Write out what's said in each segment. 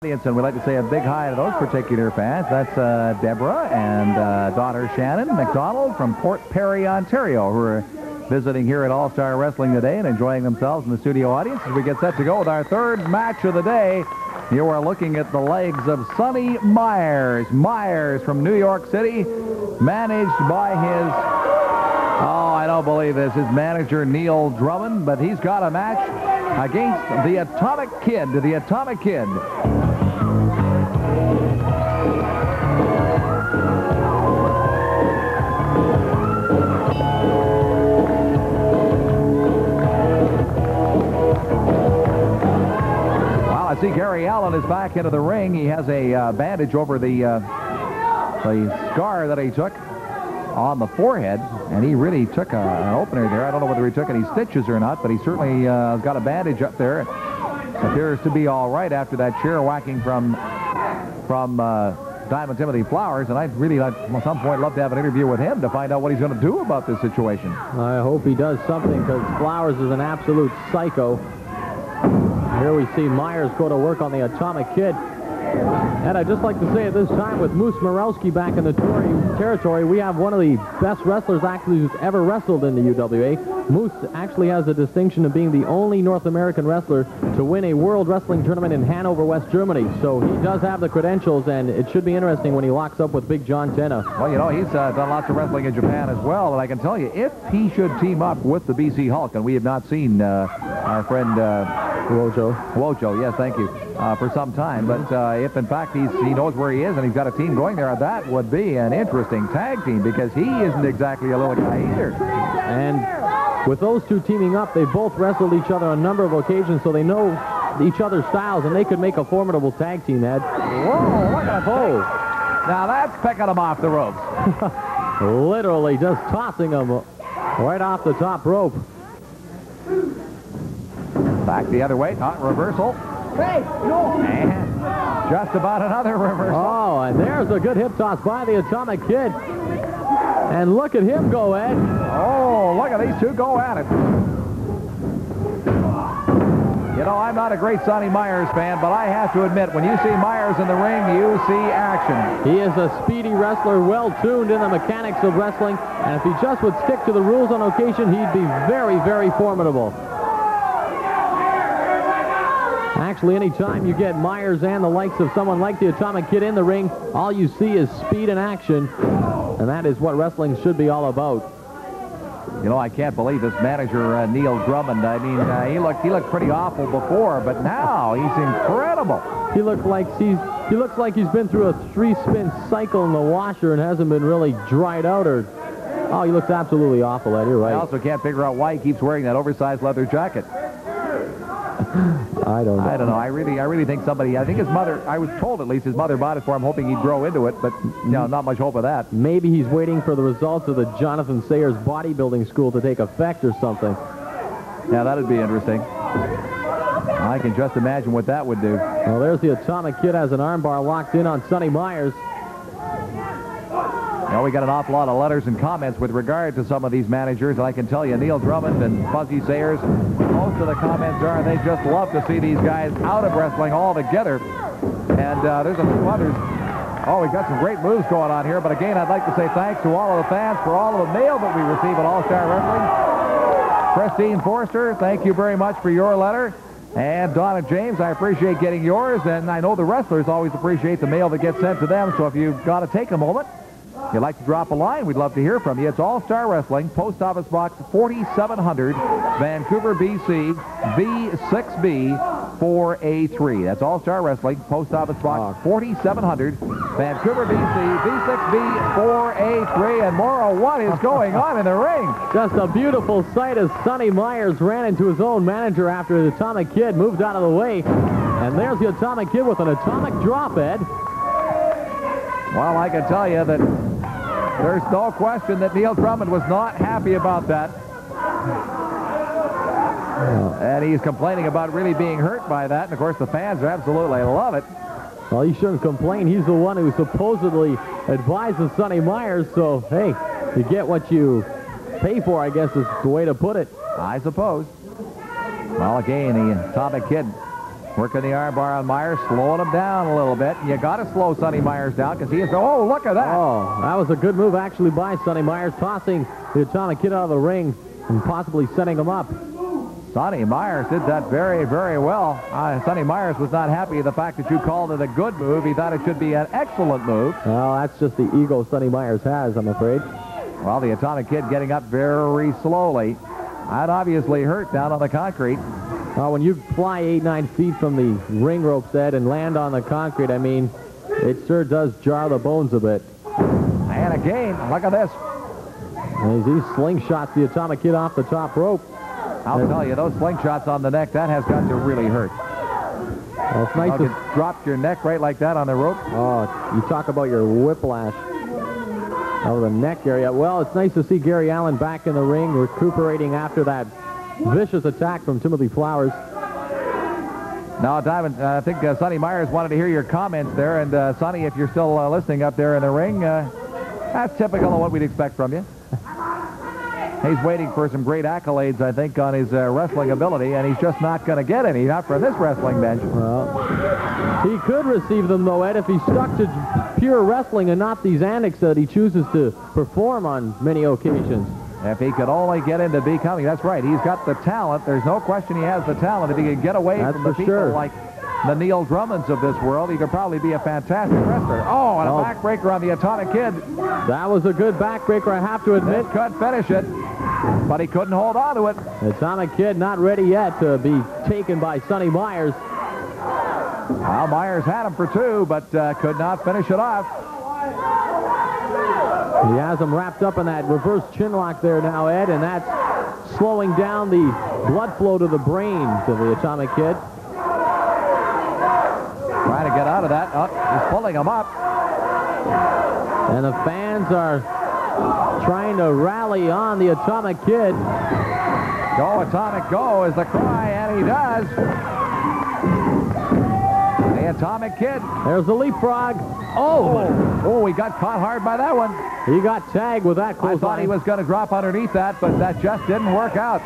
And we'd like to say a big hi to those particular fans. That's Deborah and daughter Shannon McDonald from Port Perry, Ontario, who are visiting here at All-Star Wrestling today and enjoying themselves in the studio audience as we get set to go with our third match of the day. You are looking at the legs of Sonny Myers. Myers from New York City, managed by his, I don't believe this, his manager Neil Drummond, but he's got a match against the Atomic Kid, I see Gary Allen is back into the ring. He has a bandage over the scar that he took on the forehead, and he really took an opener there. I don't know whether he took any stitches or not, but he certainly has got a bandage up there. Appears to be all right after that chair whacking from Diamond Timothy Flowers, and I'd really, at some point, love to have an interview with him to find out what he's going to do about this situation. I hope he does something, because Flowers is an absolute psycho. Here we see Myers go to work on the Atomic Kid. And I'd just like to say at this time, with Moose Morowski back in the territory, we have one of the best wrestlers actually who's ever wrestled in the UWA. Moose actually has the distinction of being the only North American wrestler to win a World Wrestling Tournament in Hanover, West Germany. So he does have the credentials, and it should be interesting when he locks up with Big John Tena. Well, you know, he's done lots of wrestling in Japan as well, and I can tell you, if he should team up with the BC Hulk, and we have not seen our friend Wojo, yes, thank you, for some time, but if in fact he knows where he is and he's got a team going there, that would be an interesting tag team, because he isn't exactly a little guy either. And with those two teaming up, they both wrestled each other on a number of occasions, so they know each other's styles, and they could make a formidable tag team, Ed. Whoa, look at that. Now that's picking them off the ropes. Literally just tossing them right off the top rope. Back the other way, not reversal. Hey, no. And just about another reversal. Oh, and there's a good hip toss by the Atomic Kid. And look at him go, Ed. Oh, look at these two go at it. You know, I'm not a great Sonny Myers fan, but I have to admit, when you see Myers in the ring, you see action. He is a speedy wrestler, well-tuned in the mechanics of wrestling, and if he just would stick to the rules on occasion, he'd be very, very formidable. Actually, anytime you get Myers and the likes of someone like the Atomic Kid in the ring, all you see is speed and action, and that is what wrestling should be all about. You know, I can't believe this manager, Neil Drummond. I mean, he looked pretty awful before, but now he's incredible. He looks like he's been through a 3-spin cycle in the washer and hasn't been really dried out, or... Oh, he looks absolutely awful, Ed. You're right. I also can't figure out why he keeps wearing that oversized leather jacket. I don't know. I really think somebody, I think his mother, I was told at least his mother bought it for him, hoping he'd grow into it, but, you know, not much hope of that. Maybe he's waiting for the results of the Jonathan Sayers bodybuilding school to take effect or something. Yeah, that'd be interesting. I can just imagine what that would do. Well, there's the Atomic Kid as an armbar locked in on Sonny Myers. Now, we got an awful lot of letters and comments with regard to some of these managers, and I can tell you, Neil Drummond and Fuzzy Sayers, most of the comments are they just love to see these guys out of wrestling altogether. And there's a few others. Oh, we've got some great moves going on here, but again, I'd like to say thanks to all of the fans for all of the mail that we receive at All-Star Wrestling. Christine Forster, thank you very much for your letter. And Donna James, I appreciate getting yours, and I know the wrestlers always appreciate the mail that gets sent to them, so if you've got to take a moment, if you'd like to drop a line, we'd love to hear from you. It's All-Star Wrestling, Post Office Box 4700, Vancouver, BC, V6B 4A3. That's All-Star Wrestling, Post Office Box 4700, Vancouver, BC, V6B 4A3. And Mauro, what is going on in the ring? Just a beautiful sight as Sonny Myers ran into his own manager after the Atomic Kid moved out of the way. And there's the Atomic Kid with an atomic drop, Ed. Well, I can tell you that there's no question that Neil Drummond was not happy about that. And he's complaining about really being hurt by that. And, of course, the fans absolutely love it. Well, he shouldn't complain. He's the one who supposedly advises Sonny Myers. So, hey, you get what you pay for, I guess is the way to put it. I suppose. Well, again, the Atomic Kid Working the arm bar on Myers, slowing him down a little bit. You got to slow Sonny Myers down because he is... Oh, look at that. Oh, that was a good move actually by Sonny Myers, tossing the Atomic Kid out of the ring and possibly setting him up. Sonny Myers did that very, very well. Sonny Myers was not happy with the fact that you called it a good move. He thought it should be an excellent move. Well, that's just the ego Sonny Myers has, I'm afraid. Well, the Atomic Kid getting up very slowly. That obviously hurt down on the concrete. Well, when you fly 8-9 feet from the ring ropes, Ed, and land on the concrete, I mean, it sure does jar the bones a bit. And again, look at this. And as he slingshots the Atomic Kid off the top rope. I'll tell you, those slingshots on the neck, that has got to really hurt. Well, it's nice to drop your neck right like that on the rope. Oh, you talk about your whiplash over the neck area. Well, it's nice to see Gary Allen back in the ring, recuperating after that vicious attack from Timothy Flowers. Now, Diamond, I think Sonny Myers wanted to hear your comments there. And, Sonny, if you're still listening up there in the ring, that's typical of what we'd expect from you. He's waiting for some great accolades, I think, on his wrestling ability, and he's just not going to get any, not from this wrestling bench. Well, he could receive them, though, Ed, if he stuck to pure wrestling and not these antics that he chooses to perform on many occasions. If he could only get into becoming, that's right, he's got the talent. There's no question he has the talent. If he could get away from the people like the Neil Drummonds of this world, he could probably be a fantastic wrestler. Oh, and a backbreaker on the Atomic Kid. That was a good backbreaker, I have to admit. This could finish it, but he couldn't hold on to it. The Atomic Kid not ready yet to be taken by Sonny Myers. Well, Myers had him for two, but could not finish it off. He has him wrapped up in that reverse chin lock there now, Ed, and that's slowing down the blood flow to the brain to the Atomic Kid. Trying to get out of that. Oh, he's pulling him up. And the fans are trying to rally on the Atomic Kid. Go, Atomic, go is the cry, and he does. The Atomic Kid. There's the leapfrog. Oh, he got caught hard by that one. He got tagged with that close. I thought he was going to drop underneath that, but that just didn't work out.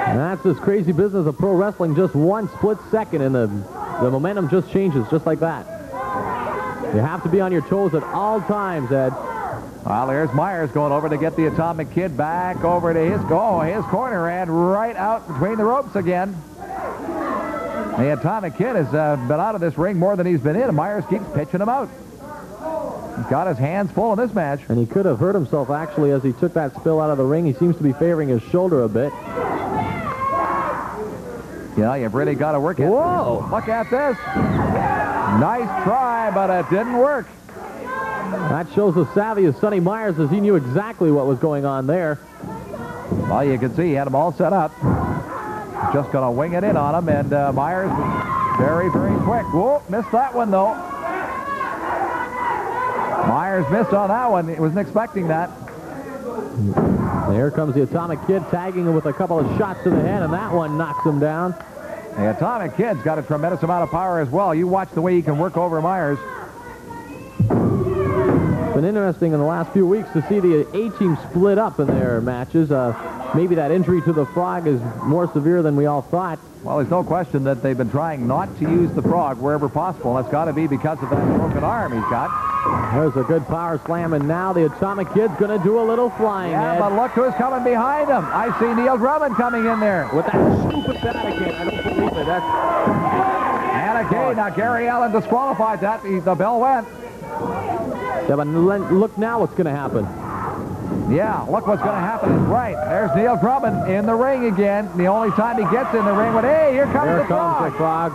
And that's this crazy business of pro wrestling. Just one split second, and the momentum just changes just like that. You have to be on your toes at all times, Ed. Well, there's Myers going over to get the Atomic Kid back over to his corner and right out between the ropes again. The Atomic Kid has been out of this ring more than he's been in, and Myers keeps pitching him out. He's got his hands full in this match. And he could have hurt himself, actually, as he took that spill out of the ring. He seems to be favoring his shoulder a bit. Yeah, you've really got to work it. Whoa! Look at this. Nice try, but it didn't work. That shows the savvy of Sonny Myers, as he knew exactly what was going on there. Well, you can see he had them all set up. Just going to wing it in on him, and Myers very, very quick. Whoa, missed that one, though. Myers missed on that one. He wasn't expecting that. Here comes the Atomic Kid, tagging him with a couple of shots to the head, and that one knocks him down. The Atomic Kid's got a tremendous amount of power as well. You watch the way he can work over Myers. It's been interesting in the last few weeks to see the A-team split up in their matches. Maybe that injury to the Frog is more severe than we all thought. Well, there's no question that they've been trying not to use the Frog wherever possible. That's got to be because of that broken arm he's got. There's a good power slam, and now the Atomic Kid's going to do a little flying. Yeah, Ed. but look who's coming behind him. I see Neil Drummond coming in there. With that stupid bat again. I don't believe it. And again, now Gary Allen disqualified that. The bell went. Yeah, but look now what's going to happen. Yeah, look what's going to happen is right. There's Neil Drummond in the ring again. The only time he gets in the ring, but hey, here comes the Frog.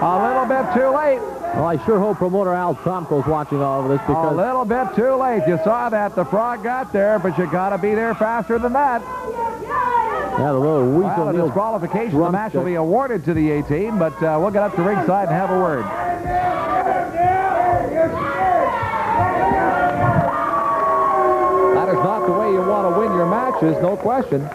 A little bit too late. Well, I sure hope promoter Al Tomko's watching all of this, because... A little bit too late. You saw that. The Frog got there, but you got to be there faster than that. Yeah, the little weasel. Well, the disqualification, the match will be awarded to the A-team, but we'll get up to ringside and have a word. That is not the way you want to win your matches, no question.